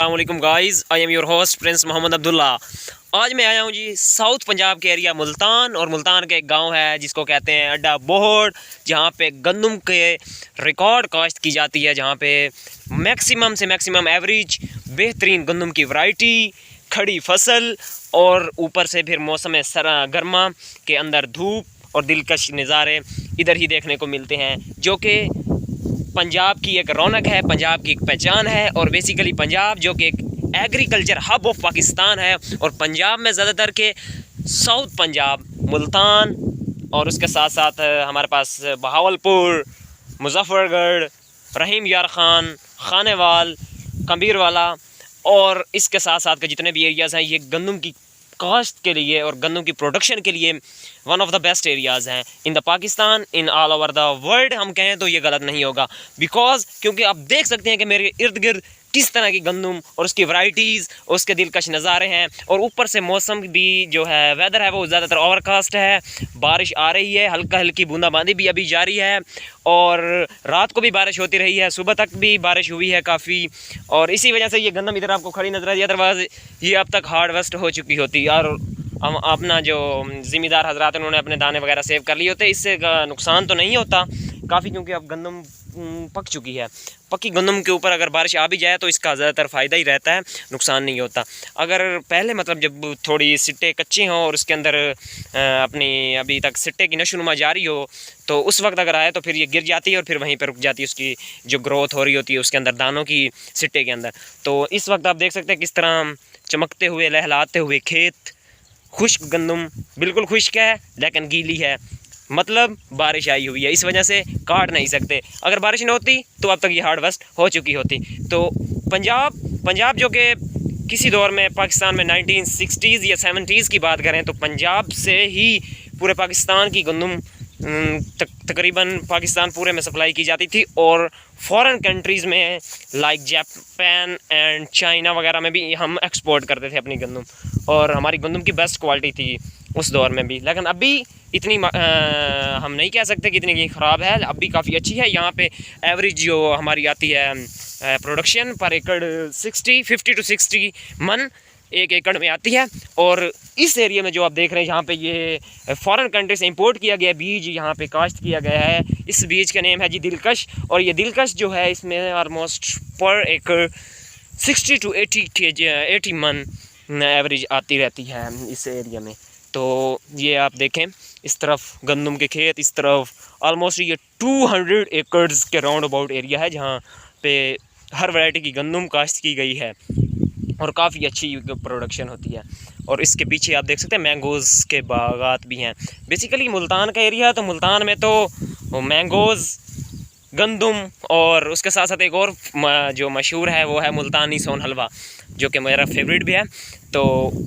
अस्सलामुअलैकुम guys, I am your host Prince Mohammad Abdullah. आज मैं आया हूँ जी साउथ पंजाब के एरिया मुल्तान, और मुल्तान के एक गांव है जिसको कहते हैं अड्डा बोहड़, जहाँ पे गंदम के रिकॉर्ड काश्त की जाती है, जहाँ पे मैक्सिमम से मैक्सिमम एवरेज बेहतरीन गंदम की वैरायटी, खड़ी फसल और ऊपर से फिर मौसम गर्मा के अंदर धूप और दिलकश नज़ारे इधर ही देखने को मिलते हैं, जो कि पंजाब की एक रौनक है, पंजाब की एक पहचान है। और बेसिकली पंजाब जो कि एक एग्रीकल्चर हब ऑफ पाकिस्तान है, और पंजाब में ज़्यादातर के साउथ पंजाब, मुल्तान और उसके साथ साथ हमारे पास बहावलपुर, मुजफ्फरगढ़, रहीम यार ख़ान, खानेवाल, कबीरवाला और इसके साथ साथ के जितने भी एरियाज़ हैं, ये गंदम की काश्त के लिए और गंदम की प्रोडक्शन के लिए one of the best areas हैं in the Pakistan, in all over the world. हम कहें तो ये गलत नहीं होगा, बिकॉज क्योंकि आप देख सकते हैं कि मेरे इर्द गिर्द किस तरह की गंदम और उसकी वैरायटीज़, उसके दिलकश नज़ारे हैं। और ऊपर से मौसम भी जो है, वेदर है वो ज़्यादातर ओवरकास्ट है, बारिश आ रही है, हल्का हल्की बूंदाबांदी भी अभी जारी है, और रात को भी बारिश होती रही है, सुबह तक भी बारिश हुई है काफ़ी। और इसी वजह से ये गंदम इधर आपको खड़ी नजर आती है, अदरवाइज ये अब तक हार्वेस्ट हो चुकी होती। और हम अपना जो ज़िम्मेदार हजरात उन्होंने अपने दाने वगैरह सेव कर लिए होते, इससे नुकसान तो नहीं होता काफ़ी, क्योंकि अब गंदम पक चुकी है। पक्की गंदम के ऊपर अगर बारिश आ भी जाए तो इसका ज़्यादातर फ़ायदा ही रहता है, नुकसान नहीं होता। अगर पहले मतलब जब थोड़ी सिट्टे कच्चे हों और उसके अंदर अपनी अभी तक सिट्टे की नशोनुमा जारी हो, तो उस वक्त अगर आए तो फिर ये गिर जाती है और फिर वहीं पर रुक जाती है, उसकी जो ग्रोथ हो रही होती है उसके अंदर, दानों की सिट्टे के अंदर। तो इस वक्त आप देख सकते हैं किस तरह चमकते हुए, लहलाते हुए खेत, खुश्क गंदम, बिल्कुल खुश्क है लेकिन गीली है, मतलब बारिश आई हुई है, इस वजह से काट नहीं सकते। अगर बारिश न होती तो अब तक ये हार्वेस्ट हो चुकी होती। तो पंजाब जो कि किसी दौर में पाकिस्तान में 1960s या 70s की बात करें तो पंजाब से ही पूरे पाकिस्तान की गंदम तकरीबन पाकिस्तान पूरे में सप्लाई की जाती थी, और फॉरेन कंट्रीज़ में लाइक जापान एंड चाइना वगैरह में भी हम एक्सपोर्ट करते थे अपनी गंदम, और हमारी गंदम की बेस्ट क्वालिटी थी उस दौर में भी। लेकिन अभी इतनी हम नहीं कह सकते कि इतनी ख़राब है, अभी काफ़ी अच्छी है। यहाँ पे एवरेज जो हमारी आती है प्रोडक्शन पर एकड़ 50 to 60 मन एक एकड़ में आती है। और इस एरिया में जो आप देख रहे हैं, यहाँ पे ये फॉरेन कंट्री से इंपोर्ट किया गया बीज यहाँ पे काश्त किया गया है। इस बीज का नेम है जी दिलकश, और ये दिलकश जो है इसमें ऑलमोस्ट पर एकड़ 60 to 80 मन एवरेज आती रहती है इस एरिया में। तो ये आप देखें, इस तरफ गंदम के खेत, इस तरफ ऑलमोस्ट ये 200 एकड़्स के राउंड अबाउट एरिया है जहाँ पे हर वैरायटी की गंदम काश्त की गई है, और काफ़ी अच्छी प्रोडक्शन होती है। और इसके पीछे आप देख सकते हैं मैंगोज़ के बागात भी हैं। बेसिकली मुल्तान का एरिया है, तो मुल्तान में तो मैंगोज़, गंदम और उसके साथ साथ एक और जो मशहूर है वो है मुल्तानी सोन हलवा, जो कि मेरा फेवरेट भी है। तो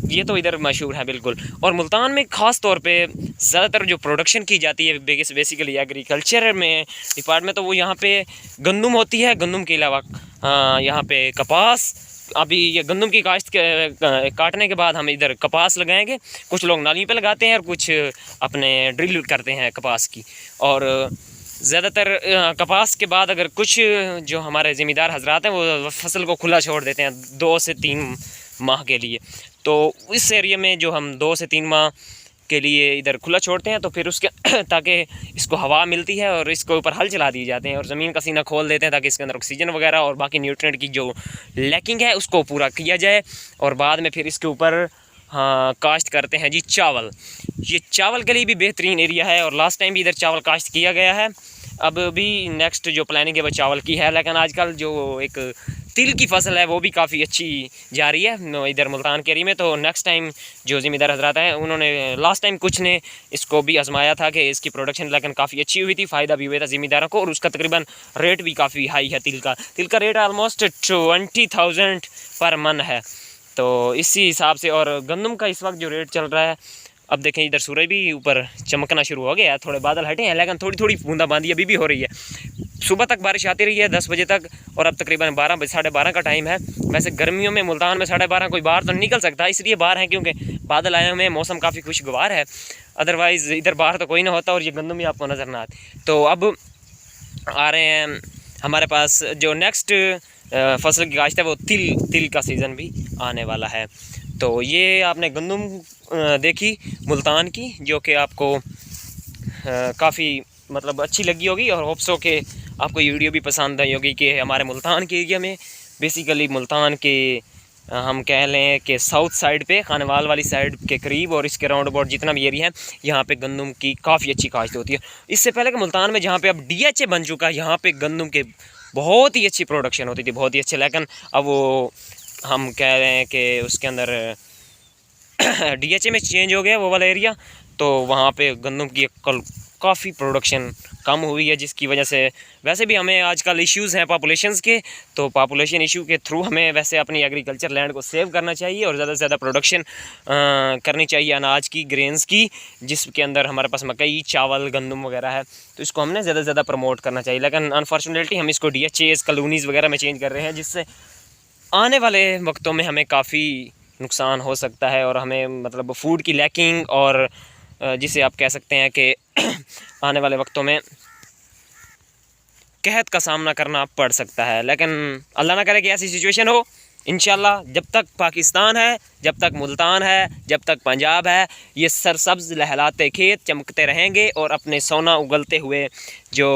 ये तो इधर मशहूर है बिल्कुल। और मुल्तान में ख़ास तौर पे ज़्यादातर जो प्रोडक्शन की जाती है बेसिकली एग्रीकल्चर में डिपार्टमेंट, तो वो यहाँ पे गंदम होती है। गंदम के अलावा यहाँ पे कपास, अभी ये गंदम की काश्त काटने के बाद हम इधर कपास लगाएंगे। कुछ लोग नाली पे लगाते हैं और कुछ अपने ड्रिल करते हैं कपास की। और ज़्यादातर कपास के बाद अगर कुछ जो हमारे ज़िम्मेदार हजरात हैं वो फसल को खुला छोड़ देते हैं 2 से 3 माह के लिए। तो इस एरिया में जो हम 2 से 3 माह के लिए इधर खुला छोड़ते हैं, तो फिर उसके ताकि इसको हवा मिलती है और इसके ऊपर हल चला दिए जाते हैं और ज़मीन का सीना खोल देते हैं ताकि इसके अंदर ऑक्सीजन वगैरह और बाकी न्यूट्रिएंट की जो लैकिंग है उसको पूरा किया जाए। और बाद में फिर इसके ऊपर काश्त करते हैं जी चावल। ये चावल के लिए भी बेहतरीन एरिया है, और लास्ट टाइम भी इधर चावल काश्त किया गया है। अब भी नेक्स्ट जो प्लानिंग है वो चावल की है, लेकिन आजकल जो एक तिल की फसल है वो भी काफ़ी अच्छी जा रही है इधर मुल्तान के एरिया में। तो नेक्स्ट टाइम जो ज़िम्मेदार हजरात हैं उन्होंने लास्ट टाइम कुछ ने इसको भी आजमाया था कि इसकी प्रोडक्शन लेकिन काफ़ी अच्छी हुई थी, फ़ायदा भी हुआ था ज़िम्मेदारों को, और उसका तकरीबन रेट भी काफ़ी हाई है। तिल का रेट ऑलमोस्ट 20,000 पर मन है। तो इसी हिसाब से, और गंदम का इस वक्त जो रेट चल रहा है, अब देखें इधर सूरज भी ऊपर चमकना शुरू हो गया है, थोड़े बादल हटे हैं लेकिन थोड़ी थोड़ी बूंदाबांदी अभी भी हो रही है। सुबह तक बारिश आती रही है 10 बजे तक, और अब तकरीबन 12-12:30 का टाइम है। वैसे गर्मियों में मुल्तान में 12:30 कोई बाहर तो निकल सकता है, इसलिए बाहर है क्योंकि बादल आए हुए हैं, मौसम काफ़ी खुशगवार है। अदरवाइज़ इधर बाहर तो कोई ना होता और ये गंदम ही आपको नज़र ना आती। तो अब आ रहे हैं हमारे पास जो नेक्स्ट फसल की काश्त है वो तिल का सीज़न भी आने वाला है। तो ये आपने गंदम देखी मुल्तान की, जो कि आपको काफ़ी मतलब अच्छी लगी होगी, और होप सो कि आपको ये वीडियो भी पसंद आई होगी कि हमारे मुल्तान के एरिया में, बेसिकली मुल्तान के हम कह लें कि साउथ साइड पे, खानेवाल वाली साइड के करीब और इसके राउंड अबाउट जितना भी एरिया है, यहाँ पे गंदम की काफ़ी अच्छी काश्त होती है। इससे पहले कि मुल्तान में जहाँ पे अब DHA बन चुका है, यहाँ पे गंदम के बहुत ही अच्छी प्रोडक्शन होती थी, बहुत ही अच्छी। लेकिन अब वो हम कह रहे हैं कि उसके अंदर DHA में चेंज हो गया वो वाला एरिया, तो वहाँ पे गंदम की काफ़ी प्रोडक्शन कम हुई है, जिसकी वजह से वैसे भी हमें आजकल इश्यूज़ हैं पॉपुलेशंस के, तो पॉपुलेशन इशू के थ्रू हमें वैसे अपनी एग्रीकल्चर लैंड को सेव करना चाहिए और ज़्यादा से ज़्यादा प्रोडक्शन करनी चाहिए अनाज की, ग्रेन्स की, जिसके अंदर हमारे पास मकई, चावल, गंदम वगैरह है, तो इसको हमने ज़्यादा से ज़्यादा प्रमोट करना चाहिए। लेकिन अनफॉर्चुनेटली हम इसको DHAs कॉलोनीज़ वगैरह में चेंज कर रहे हैं, जिससे आने वाले वक्तों में हमें काफ़ी नुकसान हो सकता है, और हमें मतलब फूड की लैकिंग, और जिसे आप कह सकते हैं कि आने वाले वक्तों में कहत का सामना करना पड़ सकता है। लेकिन अल्लाह ना करे कि ऐसी सिचुएशन हो। इंशाल्लाह जब तक पाकिस्तान है, जब तक मुल्तान है, जब तक पंजाब है, ये सरसब्ज़ लहलाते खेत चमकते रहेंगे, और अपने सोना उगलते हुए जो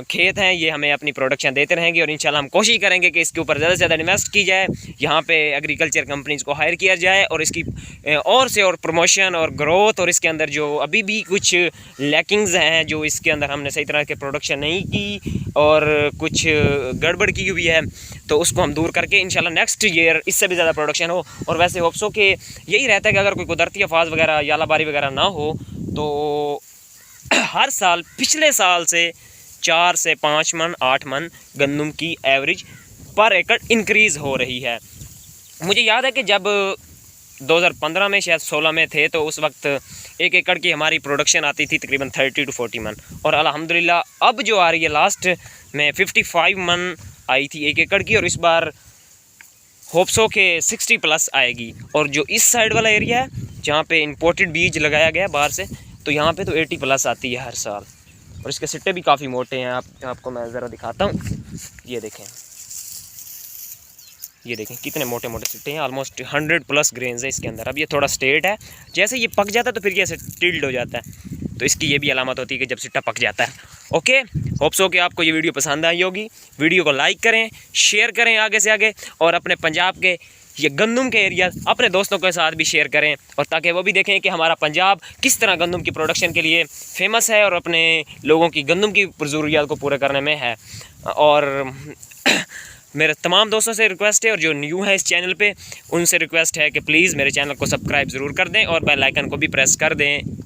खेत हैं ये हमें अपनी प्रोडक्शन देते रहेंगे। और इंशाल्लाह हम कोशिश करेंगे कि इसके ऊपर ज़्यादा से ज़्यादा इन्वेस्ट की जाए, यहाँ पे एग्रीकल्चर कंपनीज़ को हायर किया जाए, और इसकी और से और प्रमोशन और ग्रोथ, और इसके अंदर जो अभी भी कुछ लैकिंग्स हैं, जो इसके अंदर हमने सही तरह के प्रोडक्शन नहीं की और कुछ गड़बड़ की हुई है, तो उसको हम दूर करके इंशाल्लाह नेक्स्ट ईयर इससे भी ज़्यादा प्रोडक्शन हो। और वैसे होप्सो कि यही रहता है कि अगर कोई कुदरती आफात वगैरह, यालाबारी वगैरह ना हो, तो हर साल पिछले साल से 4 से 5 मन 8 मन गंदम की एवरेज पर एकड़ इंक्रीज़ हो रही है। मुझे याद है कि जब 2015 में शायद 16 में थे, तो उस वक्त 1 एकड़ की हमारी प्रोडक्शन आती थी तकरीबन 30 to 40 मन, और अल्हम्दुलिल्लाह अब जो आ रही है लास्ट में 55 मन आई थी 1 एकड़ की, और इस बार होप्सो के 60 प्लस आएगी। और जो इस साइड वाला एरिया है जहाँ पे इंपोर्टेड बीज लगाया गया है बाहर से, तो यहाँ पे तो 80 प्लस आती है हर साल, और इसके सिट्टे भी काफ़ी मोटे हैं। आपको मैं ज़रा दिखाता हूँ, ये देखें कितने मोटे मोटे सिट्टे हैं, ऑलमोस्ट 100 प्लस ग्रेन्स है इसके अंदर। अब ये थोड़ा स्ट्रेट है, जैसे ये पक जाता है तो फिर ये ऐसे टिल्ड हो जाता है, तो इसकी ये भी अलामत होती है कि जब सिट्टा पक जाता है। ओके, होप सो कि आपको ये वीडियो पसंद आई होगी। वीडियो को लाइक करें, शेयर करें आगे से आगे, और अपने पंजाब के ये गंदम के एरिया अपने दोस्तों के साथ भी शेयर करें, और ताकि वो भी देखें कि हमारा पंजाब किस तरह गंदम की प्रोडक्शन के लिए फेमस है, और अपने लोगों की गंदम की ज़रूरियात को पूरे करने में है। और मेरे तमाम दोस्तों से रिक्वेस्ट है, और जो न्यू है इस चैनल पे, उनसे रिक्वेस्ट है कि प्लीज़ मेरे चैनल को सब्सक्राइब ज़रूर कर दें, और बेल आइकन को भी प्रेस कर दें।